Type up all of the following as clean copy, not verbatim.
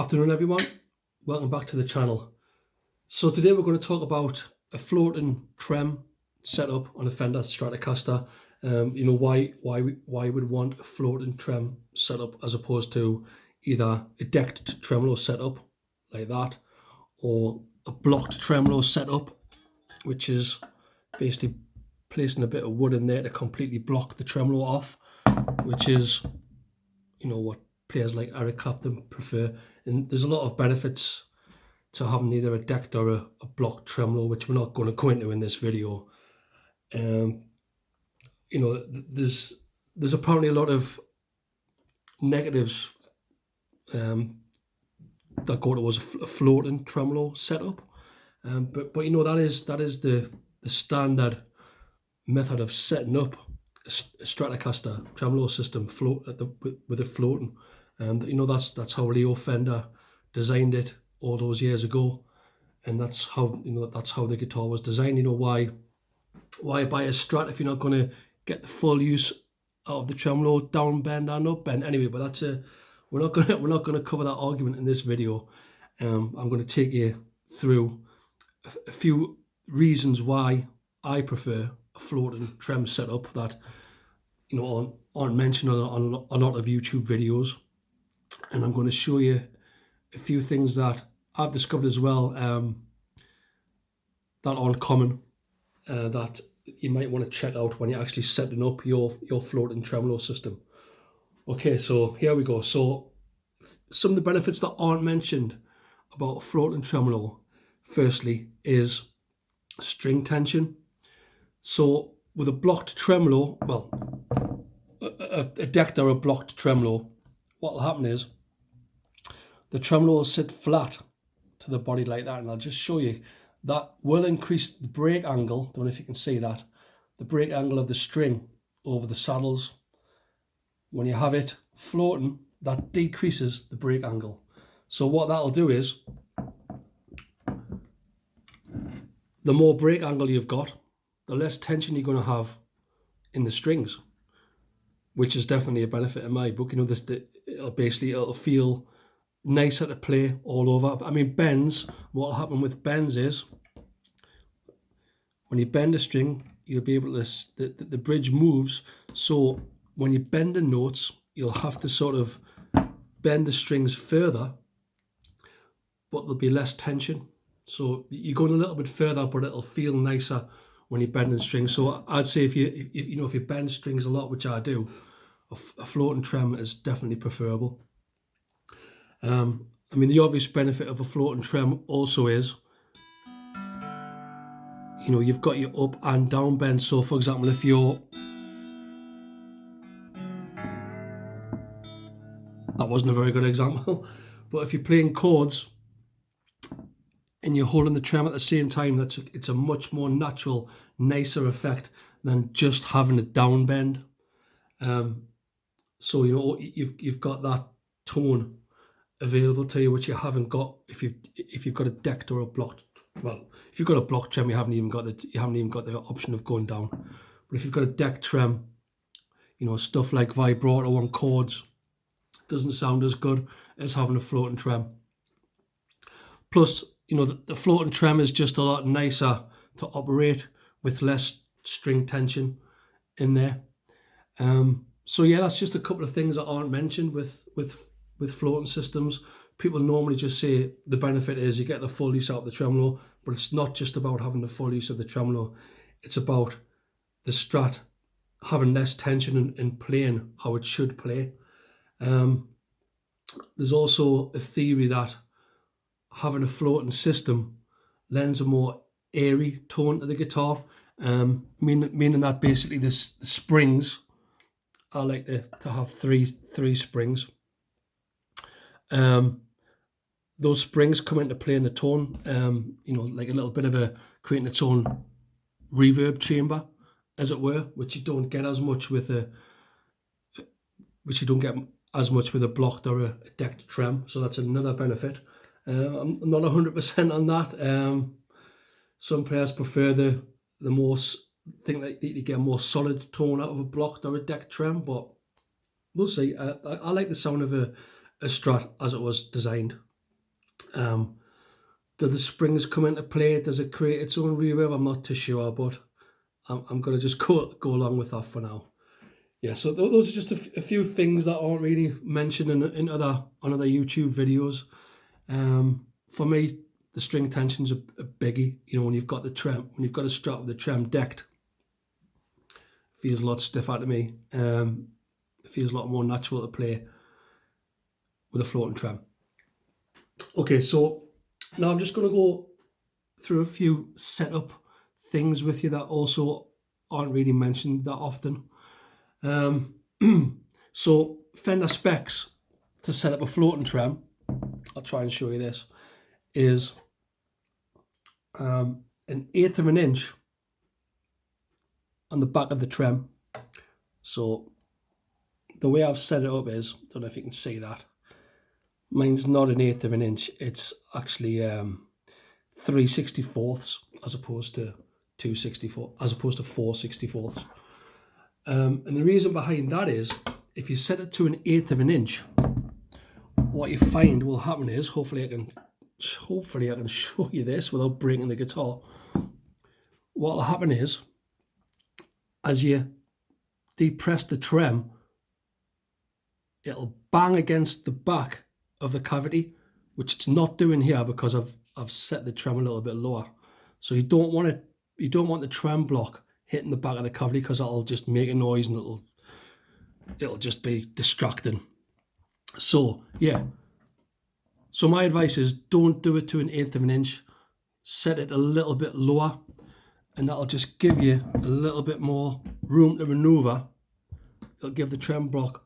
Afternoon everyone, welcome back to the channel. So today we're going to talk about a floating trem setup on a Fender Stratocaster. Why you would want a floating trem setup as opposed to either a decked tremolo setup like that or a blocked tremolo setup, which is basically placing a bit of wood in there to completely block the tremolo off, which is what players like Eric Clapton prefer. And there's a lot of benefits to having either a decked or a blocked tremolo, which we're not going to go into in this video. There's apparently a lot of negatives that go towards a floating tremolo setup, but that is the standard method of setting up a Stratocaster tremolo system with it floating. That's how Leo Fender designed it all those years ago, and that's how the guitar was designed. Why buy a Strat if you're not going to get the full use out of the tremolo, down bend and up bend? Anyway, but we're not going to cover that argument in this video. I'm going to take you through a few reasons why I prefer a floating trem setup that aren't mentioned on a lot of YouTube videos, and I'm going to show you a few things that I've discovered as well that aren't common, that you might want to check out when you're actually setting up your floating tremolo system. Okay, so here we go. So some of the benefits that aren't mentioned about a floating tremolo, firstly, is string tension. So with a blocked tremolo, well, a decked or a blocked tremolo, what will happen is the tremolo will sit flat to the body like that, and I'll just show you that will increase the break angle. Don't know if you can see that, the break angle of the string over the saddles. When you have it floating, that decreases the break angle. So what that'll do is, the more break angle you've got, the less tension you're going to have in the strings, which is definitely a benefit in my book. It'll feel nicer to play all over. I mean, bends, what will happen with bends is, when you bend a string, you'll be able to, the bridge moves, so when you're bending notes, you'll have to sort of bend the strings further, but there'll be less tension. So you're going a little bit further, but it'll feel nicer when you're bending strings. So I'd say if you bend strings a lot, which I do, a floating trem is definitely preferable. I mean, the obvious benefit of a floating trem also is, you've got your up and down bend. So for example, if you're, that wasn't a very good example, but if you're playing chords and you're holding the trem at the same time, it's a much more natural, nicer effect than just having a down bend. So you've got that tone available to you, which you haven't got if you've got a decked or a blocked. Well, if you've got a blocked trem, you haven't even got the option of going down. But if you've got a decked trem, stuff like vibrato on chords doesn't sound as good as having a floating trem. Plus, the floating trem is just a lot nicer to operate with less string tension in there. So yeah, that's just a couple of things that aren't mentioned with floating systems. People normally just say the benefit is you get the full use out of the tremolo, but it's not just about having the full use of the tremolo. It's about the Strat having less tension and playing how it should play. There's also a theory that having a floating system lends a more airy tone to the guitar, meaning that basically the springs, I like to have three springs. Those springs come into play in the tone, like a little bit of creating its own reverb chamber, as it were, which you don't get as much with a blocked or a decked trem. So that's another benefit. I'm not 100% on that. Some players prefer the more, think that you get a more solid tone out of a blocked or a decked trem, but we'll see. I like the sound of a Strat as it was designed. Do the springs come into play? Does it create its own reverb? I'm not too sure, but I'm going to just go along with that for now. Yeah, so those are just a few things that aren't really mentioned in other YouTube videos. For me, the string tension's a biggie. You know, when you've got the trem, when you've got a Strat with the trem decked, feels a lot stiffer to me. It feels a lot more natural to play with a floating trem. Okay, so now I'm just going to go through a few setup things with you that also aren't really mentioned that often. So Fender specs to set up a floating trem, I'll try and show you this, is an 1/8 of an inch on the back of the trem. So the way I've set it up is, don't know if you can see that, mine's not an 1/8 of an inch, it's actually 3/64 as opposed to 2/64, as opposed to 4/64. And the reason behind that is, if you set it to an 1/8 of an inch, what you find will happen is, hopefully I can show you this without breaking the guitar. What will happen is, as you depress the trem, it'll bang against the back of the cavity, which it's not doing here because I've set the trem a little bit lower. So you don't want the trem block hitting the back of the cavity, because that'll just make a noise and it'll just be distracting. So yeah, so my advice is, don't do it to an 1/8 of an inch, set it a little bit lower, and that'll just give you a little bit more room to maneuver. It'll give the trem block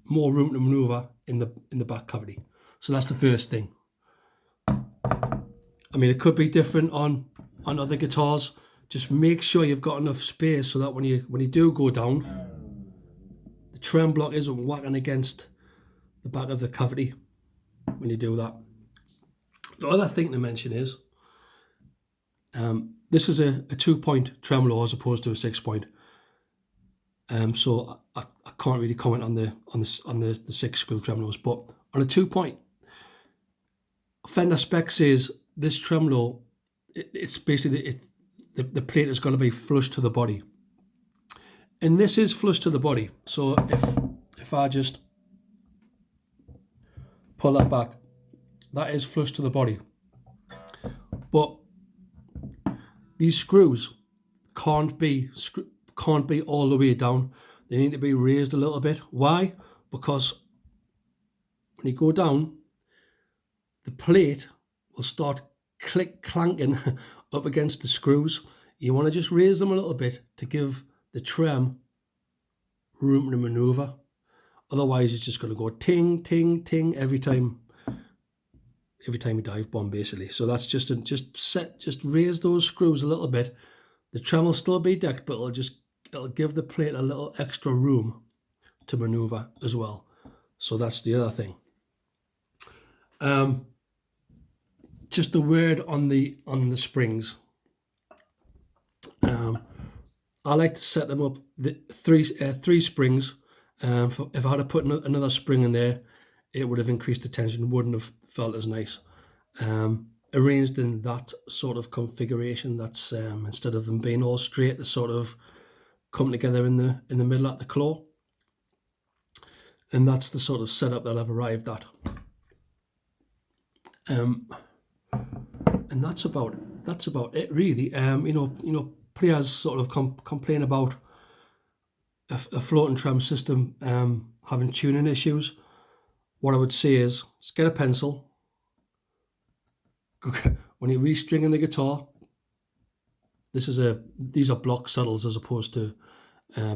more room to maneuver in the back cavity. So that's the first thing. I mean, it could be different on other guitars. Just make sure you've got enough space so that when you do go down, the trem block isn't whacking against the back of the cavity when you do that. The other thing to mention is, this is a 2-point tremolo as opposed to a 6-point. So I can't really comment on the 6-screw tremolos, but on a 2-point, Fender spec says this tremolo, it's basically the plate is going to be flush to the body, and this is flush to the body. So if I just pull that back, that is flush to the body. But these screws can't be all the way down. They need to be raised a little bit. Why? Because when you go down, the plate will start clanking up against the screws. You want to just raise them a little bit to give the trem room to maneuver. Otherwise, it's just going to go ting, ting, ting every time you dive bomb, basically. So that's just raise those screws a little bit. The trem will still be decked, but it'll give the plate a little extra room to maneuver as well. So that's the other thing. Just a word on the springs. I like to set them up the three springs. If I had to put another spring in there, it would have increased the tension, wouldn't have felt as nice. Arranged in that sort of configuration, that's instead of them being all straight, they sort of come together in the middle at the claw, and that's the sort of setup that I've arrived at. And that's about it, really. You know, players sort of complain about a floating trem system having tuning issues. What I would say is, just get a pencil. When you're restringing the guitar, these are block saddles as opposed to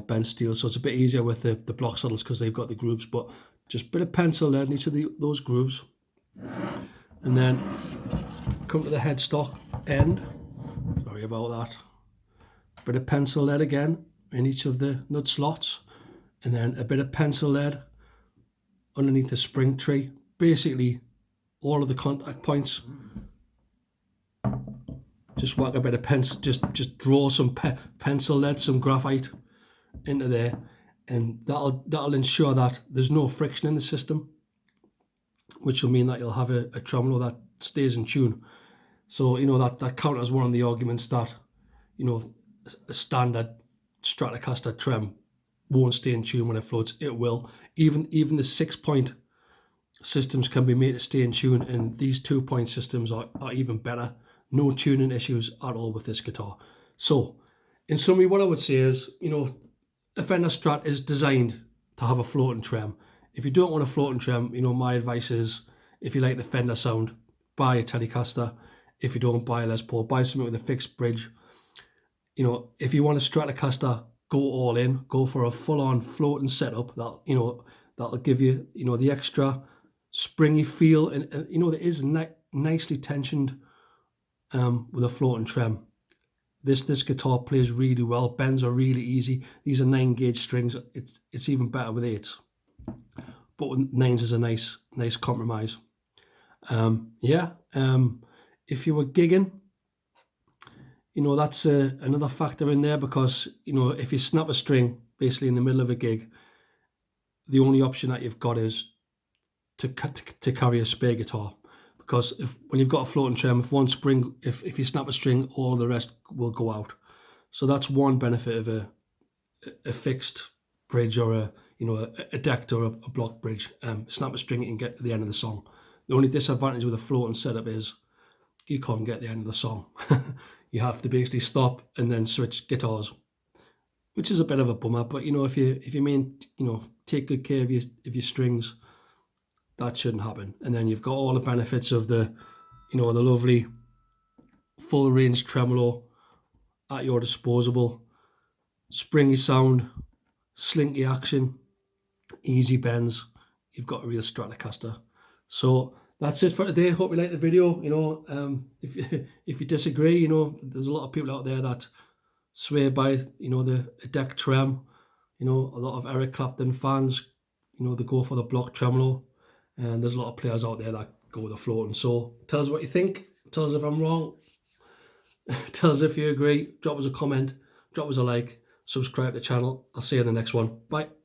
bent steel, so it's a bit easier with the block saddles because they've got the grooves. But just a bit of pencil lead in each of those grooves, and then come to the headstock end. Sorry about that. Bit of pencil lead again in each of the nut slots, and then a bit of pencil lead underneath the spring tree. Basically, all of the contact points. Just whack a bit of pencil. Just draw some pencil lead, some graphite into there, and that'll ensure that there's no friction in the system, which will mean that you'll have a tremolo stays in tune. So, that counters one of the arguments that, a standard Stratocaster trem won't stay in tune when it floats. It will. Even the 6-point systems can be made to stay in tune, and these 2-point systems are even better. No tuning issues at all with this guitar. So, in summary, what I would say is, a Fender Strat is designed to have a floating trem. If you don't want a floating trem, my advice is, if you like the Fender sound, buy a Telecaster. If you don't, buy a Les Paul. Buy something with a fixed bridge. If you want a Stratocaster, go all in. Go for a full-on floating setup that'll give you, the extra springy feel, and it is nicely tensioned with a floating trem. This guitar plays really well. Bends are really easy. These are 9-gauge strings. It's even better with 8s, but with 9s is a nice compromise. If you were gigging, that's another factor in there, because if you snap a string basically in the middle of a gig, the only option that you've got is to carry a spare guitar, because when you've got a floating trem, if you snap a string, all of the rest will go out. So that's one benefit of a fixed bridge, or a decked or a block bridge. Snap a string, you can get to the end of the song. The only disadvantage with a floating setup is you can't get the end of the song. You have to basically stop and then switch guitars, which is a bit of a bummer. But if you take good care of your strings, that shouldn't happen. And then you've got all the benefits of the lovely full range tremolo at your disposal, springy sound, slinky action, easy bends. You've got a real Stratocaster. So that's it for today. Hope you like the video. If you disagree, there's a lot of people out there that swear by the deck trem. A lot of Eric Clapton fans, they go for the block tremolo, and there's a lot of players out there that go with the floating. So tell us what you think. Tell us if I'm wrong. Tell us if you agree. Drop us a comment. Drop us a like. Subscribe to the channel. I'll see you in the next one. Bye.